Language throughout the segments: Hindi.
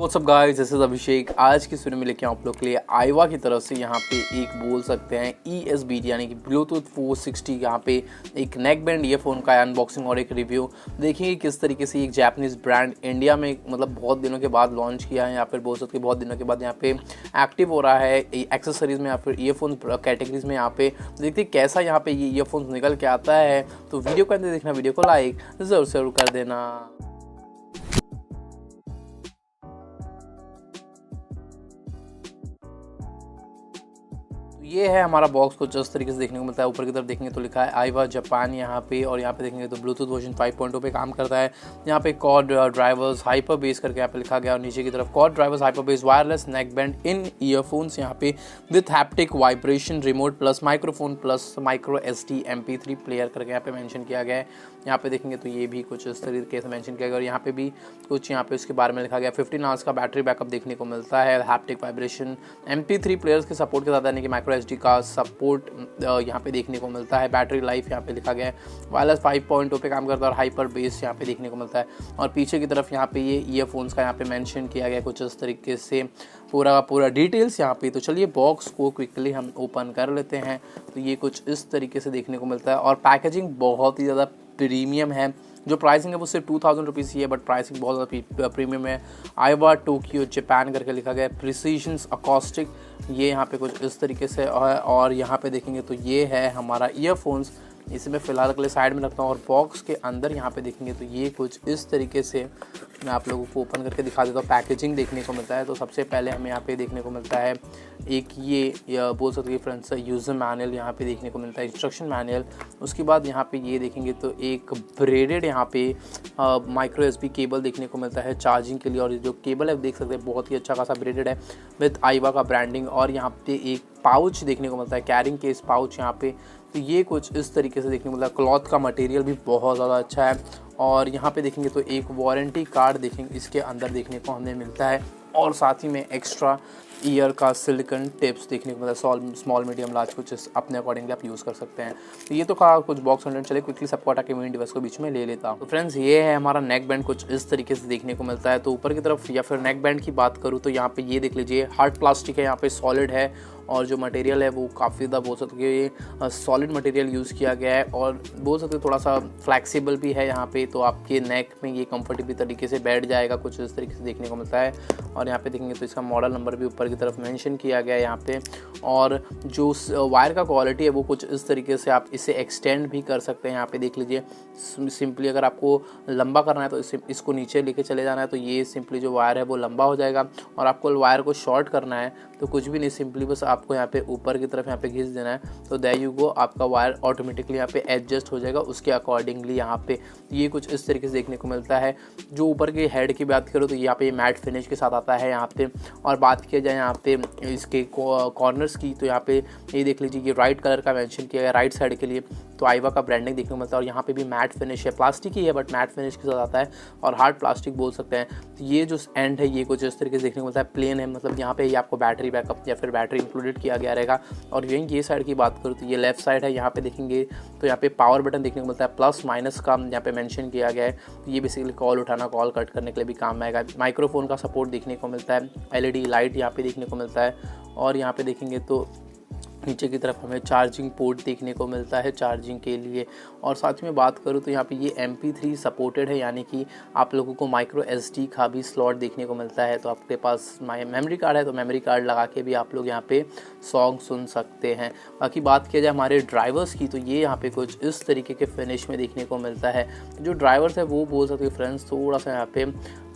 व्हाट्सअप गाइस, दिस इज अभिषेक। आज की वीडियो में लेके आप लोग के लिए आईवा की तरफ से यहाँ पे एक बोल सकते हैं ESBT यानी कि ब्लूटूथ 460 यहाँ पे एक नेक बैंड ईयरफोन का अनबॉक्सिंग और एक रिव्यू देखेंगे किस तरीके से एक जापानीज़ ब्रांड इंडिया में मतलब बहुत दिनों के बाद लॉन्च किया है या फिर बोल सकते बहुत दिनों के बाद यहाँ पे एक्टिव हो रहा है एक्सेसरीज़ में या फिर ईयरफोन कैटेगरीज में। यहाँ पे देखते कैसा यहाँ पे ये ईयरफोन निकल के आता है। तो वीडियो को अंदर देखना, वीडियो को लाइक ज़रूर कर देना। ये है हमारा बॉक्स, कुछ इस तरीके से देखने को मिलता है। ऊपर की तरफ देखेंगे तो लिखा है आईवा जापान यहाँ पे, और यहाँ पे देखेंगे तो ब्लूटूथ वर्जन 5.0 पे काम करता है। यहाँ पे कॉर्ड ड्राइवर्स हाइपर बेस करके यहाँ पे लिखा गया, और नीचे की तरफ cord drivers hyper bass wireless neckband in earphones यहाँ पे with haptic vibration remote plus microphone plus micro SD MP3 player करके यहाँ पे मेंशन किया गया है। यहाँ पे देखेंगे तो ये भी कुछ इस तरीके से मेंशन किया गया, और यहाँ पे भी कुछ यहाँ पे उसके बारे में लिखा गया। 15 आवर्स का बैटरी बैकअप देखने को मिलता है। हैप्टिक वाइब्रेशन MP3 प्लेयर्स के सपोर्ट के साथ यानी कि माइक्रो SD का सपोर्ट यहाँ पे देखने को मिलता है। बैटरी लाइफ यहाँ पे लिखा गया है। वायरलेस 5.0 पे काम करता है और हाइपर बेस यहाँ पे देखने को मिलता है। और पीछे की तरफ यहाँ पे ये ईयरफोन्स का यहाँ पे मेंशन किया गया कुछ इस तरीके से पूरा डिटेल्स यहाँ पे। तो चलिए बॉक्स को क्विकली हम ओपन कर लेते हैं। तो ये कुछ इस तरीके से देखने को मिलता है, और पैकेजिंग बहुत ही ज़्यादा प्रीमियम है। जो प्राइसिंग है वो सिर्फ 2000 रुपीज़ ही है, बट प्राइसिंग बहुत ज़्यादा प्रीमियम है। आईवा टोक्यो जापान करके लिखा गया है। प्रिसीजन अकॉस्टिक ये यहाँ पे कुछ इस तरीके से है। और यहाँ पे देखेंगे तो ये है हमारा ईयरफोन्स। इसे मैं फ़िलहाल के लिए साइड में रखता हूँ। और बॉक्स के अंदर यहाँ पे देखेंगे तो ये कुछ इस तरीके से मैं आप लोगों को ओपन करके दिखा देता हूँ। पैकेजिंग देखने को मिलता है। तो सबसे पहले हमें यहाँ पे देखने को मिलता है एक ये बोल सकते हैं फ्रेंड्स यूज़र मैनुअल यहाँ पे देखने को मिलता है, इंस्ट्रक्शन मैनुअल। उसके बाद यहाँ पे ये देखेंगे तो एक ब्रेडेड यहाँ पे माइक्रो SD केबल देखने को मिलता है चार्जिंग के लिए। और जो केबल है देख सकते हैं बहुत ही अच्छा खासा ब्रेडेड है विद आईवा का ब्रांडिंग। और यहाँ पे एक पाउच देखने को मिलता है, कैरिंग केस पाउच यहाँ पे। तो ये कुछ इस तरीके से देखने को मिलता है। क्लॉथ का मटेरियल भी बहुत ज़्यादा अच्छा है। और यहाँ पे देखेंगे तो एक वारंटी कार्ड देखेंगे इसके अंदर देखने को हमें मिलता है, और साथ ही में एक्स्ट्रा ईयर का सिलिकॉन टिप्स देखने को मिलता है। स्मॉल मीडियम लार्ज कुछ अपने अकॉर्डिंगली आप यूज़ कर सकते हैं। तो ये तो कहा कुछ बॉक्स कंटेंट। चले क्विकली सबको हटा के मेन डिवाइस को बीच में ले लेता हूँ। तो फ्रेंड्स ये है हमारा नेक बैंड, कुछ इस तरीके से देखने को मिलता है। तो ऊपर की तरफ या फिर नेक बैंड की बात करूँ तो यहाँ पे ये देख लीजिए हार्ड प्लास्टिक है, यहाँ पे सॉलिड है, और जो मटेरियल है वो काफ़ी ज़्यादा बोल सकते हैं सॉलिड मटेरियल यूज़ किया गया है, और बोल सकते थोड़ा सा फ्लैक्सीबल भी है यहाँ पे। तो आपके नेक में ये कंफर्टेबल तरीके से बैठ जाएगा, कुछ इस तरीके से देखने को मिलता है। और यहाँ पे देखेंगे तो इसका मॉडल नंबर भी ऊपर की तरफ मेंशन किया गया है यहाँ पे। और जो वायर का क्वालिटी है वो कुछ इस तरीके से आप इसे एक्सटेंड भी कर सकते हैं। यहाँ पे देख लीजिए सिंपली अगर आपको लंबा करना है तो इसको नीचे लेके चले जाना है तो ये सिंपली जो वायर है वो लंबा हो जाएगा। और आपको वायर को शॉर्ट करना है तो कुछ भी नहीं, सिंपली बस आपको यहाँ पे ऊपर की तरफ यहाँ पे घिस देना है। तो देयर यू गो, आपका वायर ऑटोमेटिकली यहाँ पे एडजस्ट हो जाएगा उसके अकॉर्डिंगली। यहाँ पे ये कुछ इस तरीके से देखने को मिलता है। जो ऊपर के हेड की बात करो तो यहाँ पे मैट फिनिश के साथ आता है यहाँ पे। और बात किया जाए यहाँ पे इसके कॉर्नर्स की तो यहाँ पे ये देख लीजिए ये राइट कलर का मेंशन किया गया राइट साइड के लिए। तो आईवा का ब्रांडिंग देखने को मिलता है। और यहाँ पे भी मैट फिनिश है, प्लास्टिक ही है बट मैट फिनिश के साथ आता है, और हार्ड प्लास्टिक बोल सकते हैं। तो ये जो एंड है ये कुछ इस तरीके से देखने को मिलता है, प्लेन है, मतलब यहाँ पे ये आपको बैटरी बैकअप या फिर बैटरी इंक्लूडेड किया गया रहेगा। और यहीं ये साइड की बात करूँ तो ये लेफ्ट साइड है, यहाँ पे देखेंगे तो यहाँ पे पावर बटन देखने को मिलता है, प्लस माइनस का यहाँ पे मेंशन किया गया है। तो ये बेसिकली कॉल उठाना, कॉल कट करने के लिए भी काम आएगा। माइक्रोफोन का सपोर्ट देखने को मिलता है, LED लाइट यहाँ पे देखने को मिलता है। और यहाँ पे देखेंगे तो नीचे की तरफ हमें चार्जिंग पोर्ट देखने को मिलता है चार्जिंग के लिए। और साथ में बात करूँ तो यहाँ पे ये MP3 सपोर्टेड है, यानी कि आप लोगों को माइक्रो SD का भी स्लॉट देखने को मिलता है। तो आपके पास मेमोरी कार्ड है तो मेमोरी कार्ड लगा के भी आप लोग यहाँ पे सॉन्ग सुन सकते हैं। बाकी बात किया जाए हमारे ड्राइवर्स की तो ये यहाँ पे कुछ इस तरीके के फिनिश में देखने को मिलता है। जो ड्राइवर्स है वो बोल सकते हैं फ्रेंड्स थोड़ा सा यहाँ पे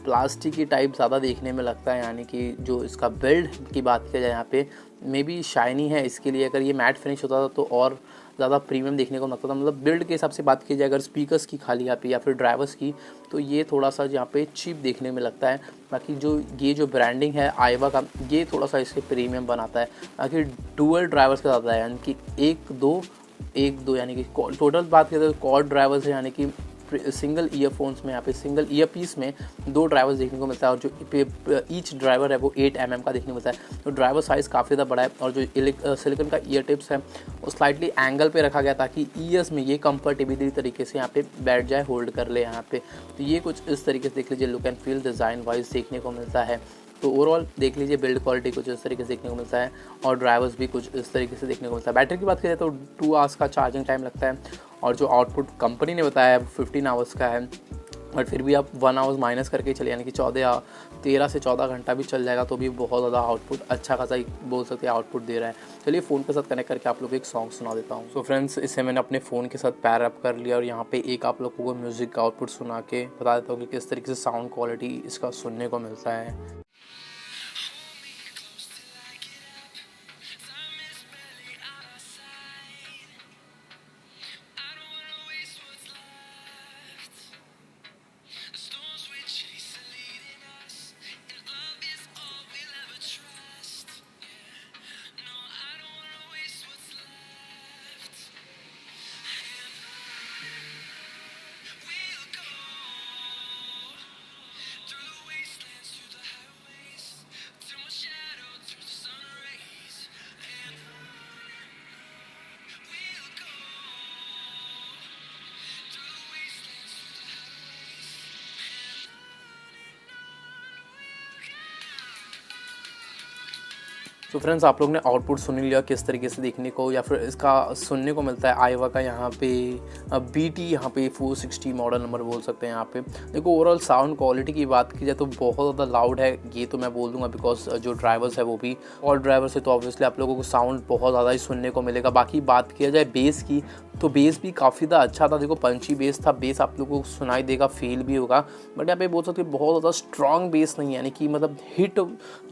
प्लास्टिक की टाइप ज़्यादा देखने में लगता है, यानी कि जो इसका बिल्ड की बात किया जाए यहाँ पे मे बी शाइनी है इसके लिए। अगर ये मैट फिनिश होता था तो और ज़्यादा प्रीमियम देखने को लगता था। मतलब बिल्ड के हिसाब से बात की जाए अगर स्पीकर्स की खाली यहाँ पे या फिर ड्राइवर्स की तो ये थोड़ा सा यहाँ पे चीप देखने में लगता है। बाकी जो ब्रांडिंग है आईवा का ये थोड़ा सा इसके प्रीमियम बनाता है। बाकी डुअल ड्राइवर्स का ज़्यादा है, यानी कि एक दो यानी कि टोटल बात करें तो क्वाड ड्राइवर्स है, यानी कि सिंगल ईयरफोन्स में यहाँ पे सिंगल ईयरपीस में 2 ड्राइवर्स देखने को मिलता है, और जो ईच ड्राइवर है वो 8 mm का देखने को मिलता है। तो ड्राइवर साइज़ काफ़ी ज़्यादा बड़ा है, और जो सिलिकॉन का ईयर टिप्स है वो स्लाइटली एंगल पे रखा गया ताकि ईयर्स में ये कंफर्टेबली तरीके से यहाँ पे बैठ जाए, होल्ड कर ले यहाँ पे। तो ये कुछ इस तरीके से देख लीजिए look and feel design wise देखने को मिलता है। तो ओवरऑल देख लीजिए बिल्ड क्वालिटी कुछ इस तरीके से देखने को मिलता है, और ड्राइवर्स भी कुछ इस तरीके से देखने को मिलता है। बैटरी की बात करें तो 2 आवर्स का चार्जिंग टाइम लगता है, और जो आउटपुट कंपनी ने बताया है 15 आवर्स का है, बट फिर भी आप 1 आवर्स माइनस करके चले, यानी कि 13 से 14 घंटा भी चल जाएगा तो भी बहुत ज़्यादा आउटपुट अच्छा खासा ही बोल सकते हैं आउटपुट दे रहा है। चलिए फ़ोन के साथ कनेक्ट करके आप लोग को एक सॉन्ग सुना देता हूँ। सो फ्रेंड्स, इसे मैंने अपने फ़ोन के साथ पैर अप कर लिया, और यहाँ पे एक आप लोगों को म्यूज़िक का आउटपुट सुना के बता देता हूँ कि किस तरीके से साउंड क्वालिटी इसका सुनने को मिलता है। तो फ्रेंड्स, आप लोग ने आउटपुट सुन लिया किस तरीके से देखने को या फिर इसका सुनने को मिलता है। आईवा का यहाँ पे BT यहाँ पे 460 मॉडल नंबर बोल सकते हैं। यहाँ पे देखो ओवरऑल साउंड क्वालिटी की बात की जाए तो बहुत ज़्यादा लाउड है, ये तो मैं बोल दूंगा, बिकॉज जो ड्राइवर्स है वो भी और ड्राइवर्स है, तो ऑब्वियसली आप लोगों को साउंड बहुत ज़्यादा ही सुनने को मिलेगा। बाकी बात किया जाए बेस की, तो बेस भी काफ़ी ज़्यादा अच्छा था। देखो पंची बेस था, बेस आप लोगों को सुनाई देगा, फील भी होगा, बट यहाँ पे बोल सकते हैं बहुत ज़्यादा स्ट्रॉन्ग बेस नहीं है, यानी कि मतलब हिट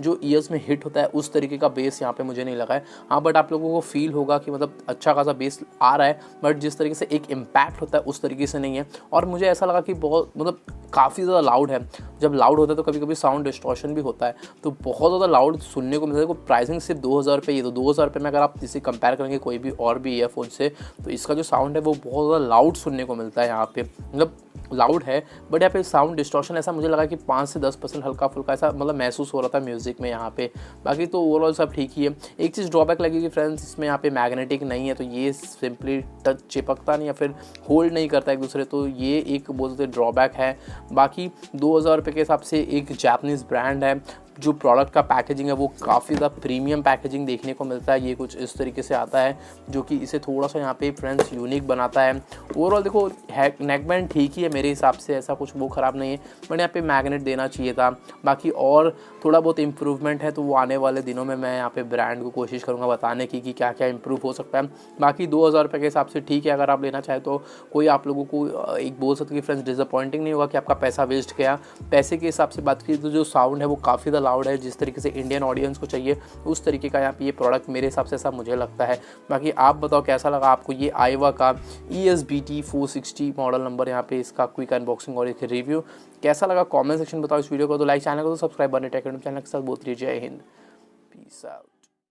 जो ईयर्स में हिट होता है उस तरीके का बेस यहाँ पे मुझे नहीं लगा है। हाँ, बट आप लोगों को फील होगा कि मतलब अच्छा खासा बेस आ रहा है, बट जिस तरीके से एक इम्पैक्ट होता है उस तरीके से नहीं है। और मुझे ऐसा लगा कि बहुत मतलब काफ़ी ज़्यादा लाउड है। जब लाउड होता है तो कभी कभी साउंड डिस्टॉर्शन भी होता है, तो बहुत ज़्यादा लाउड सुनने को मिलता है। देखो प्राइसिंग सिर्फ 2000 रुपये, ये तो 2000 रुपये में अगर आप इसे कंपेयर करेंगे कोई भी और भी ईयरफोन से, तो इसका जो साउंड है वो बहुत ज़्यादा लाउड सुनने को मिलता है। यहाँ पे मतलब लाउड है, बट यहाँ पे साउंड डिस्टॉर्शन ऐसा मुझे लगा कि 5 से 10% हल्का फुल्का ऐसा मतलब महसूस हो रहा था म्यूज़िक में यहाँ पे। बाकी तो ओवरऑल सब ठीक ही है। एक चीज़ ड्रॉबैक लगेगी फ्रेंड्स, इसमें यहाँ पे मैग्नेटिक नहीं है, तो ये सिंपली टच चिपकता नहीं या फिर होल्ड नहीं करता एक दूसरे, तो ये एक बहुत ज़्यादा ड्रॉबैक है। बाकी 2000 रुपये के हिसाब से एक जापानीज़ ब्रांड है, जो प्रोडक्ट का पैकेजिंग है वो काफ़ी ज़्यादा प्रीमियम पैकेजिंग देखने को मिलता है। ये कुछ इस तरीके से आता है, जो कि इसे थोड़ा सा यहाँ पे फ्रेंड्स यूनिक बनाता है। ओवरऑल देखो नेकबैंड ठीक ही है मेरे हिसाब से, ऐसा कुछ वो ख़राब नहीं है, बट यहाँ पे मैग्नेट देना चाहिए था। बाकी और थोड़ा बहुत इम्प्रूवमेंट है, तो वो आने वाले दिनों में मैं यहाँ पे ब्रांड को कोशिश करूँगा बताने की कि क्या क्या इम्प्रूव हो सकता है। बाकी 2000 रुपये के हिसाब से ठीक है, अगर आप लेना चाहें तो कोई आप लोगों को एक बोल सकते कि फ्रेंड्स डिसअपॉइंटिंग नहीं होगा कि आपका पैसा वेस्ट गया। पैसे के हिसाब से बात की तो जो साउंड है वो काफ़ी ज़्यादा लाउड है, जिस तरीके से इंडियन ऑडियंस को चाहिए उस तरीके का यहाँ पे ये प्रोडक्ट मेरे हिसाब से ऐसा मुझे लगता है। बाकी आप बताओ कैसा लगा आपको ये आईवा का ESBT 460 मॉडल नंबर, यहाँ पे इसका क्विक अनबॉक्सिंग और एक रिव्यू कैसा लगा कमेंट सेक्शन बताओ। इस वीडियो को तो लाइक, चैनल को तो सब्सक्राइब, बने टेक चैनल के साथ बहुत। जय हिंद, पीस आउट।